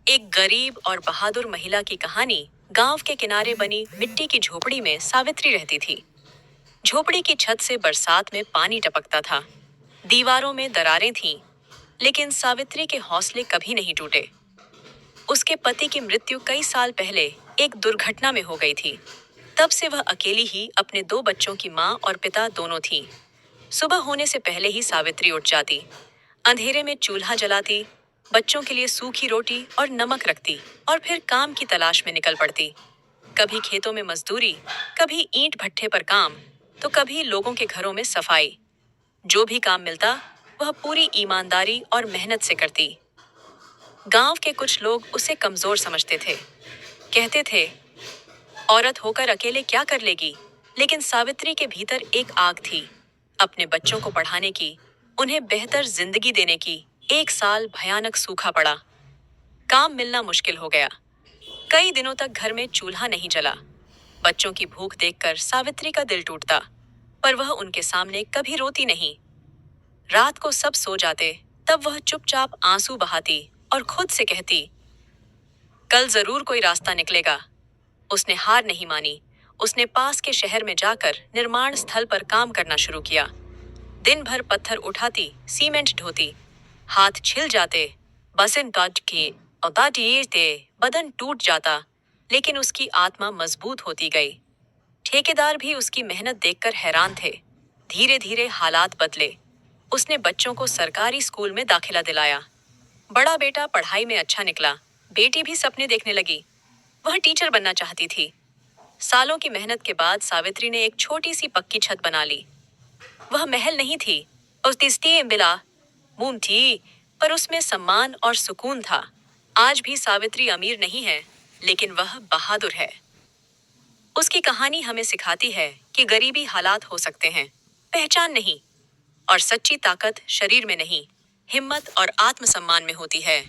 एक गरीब और बहादुर महिला की कहानी। गांव के किनारे बनी मिट्टी की झोपड़ी में सावित्री रहती थी। झोपड़ी की छत से बरसात में पानी टपकता था। दीवारों में दरारें थीं, लेकिन सावित्री के हौसले कभी नहीं टूटे। उसके पति की मृत्यु कई साल पहले एक दुर्घटना में हो गई थी। तब से वह अकेली ही अपने दो बच्चों की माँ और पिता दोनों थी। सुबह होने से पहले ही सावित्री उठ जाती, अंधेरे में चूल्हा जलाती, बच्चों के लिए सूखी रोटी और नमक रखती और फिर काम की तलाश में निकल पड़ती। कभी खेतों में मजदूरी, कभी ईंट भट्ठे पर काम, तो कभी लोगों के घरों में सफाई। जो भी काम मिलता वह पूरी ईमानदारी और मेहनत से करती। गांव के कुछ लोग उसे कमजोर समझते थे। कहते थे, औरत होकर अकेले क्या कर लेगी। लेकिन सावित्री के भीतर एक आग थी, अपने बच्चों को पढ़ाने की, उन्हें बेहतर जिंदगी देने की। एक साल भयानक सूखा पड़ा। काम मिलना मुश्किल हो गया। कई दिनों तक घर में चूल्हा नहीं जला। बच्चों की भूख देखकर सावित्री का दिल टूटता, पर वह उनके सामने कभी रोती नहीं। रात को सब सो जाते, तब वह चुपचाप आंसू बहाती और खुद से कहती, कल जरूर कोई रास्ता निकलेगा। उसने हार नहीं मानी। उसने पास के शहर में जाकर निर्माण स्थल पर काम करना शुरू किया। दिन भर पत्थर उठाती, सीमेंट ढोती, हाथ छिल जाते, बसन काट के औताटे बदन टूट जाता, लेकिन उसकी आत्मा मजबूत होती गई। ठेकेदार भी उसकी मेहनत देखकर हैरान थे। धीरे धीरे हालात बदले। उसने बच्चों को सरकारी स्कूल में दाखिला दिलाया। बड़ा बेटा पढ़ाई में अच्छा निकला, बेटी भी सपने देखने लगी। वह टीचर बनना चाहती थी। सालों की मेहनत के बाद सावित्री ने एक छोटी सी पक्की छत बना ली। वह महल नहीं थी, उसकी बिला मूम थी, पर उसमें सम्मान और सुकून था। आज भी सावित्री अमीर नहीं है, लेकिन वह बहादुर है। उसकी कहानी हमें सिखाती है कि गरीबी हालात हो सकते हैं, पहचान नहीं, और सच्ची ताकत शरीर में नहीं, हिम्मत और आत्मसम्मान में होती है।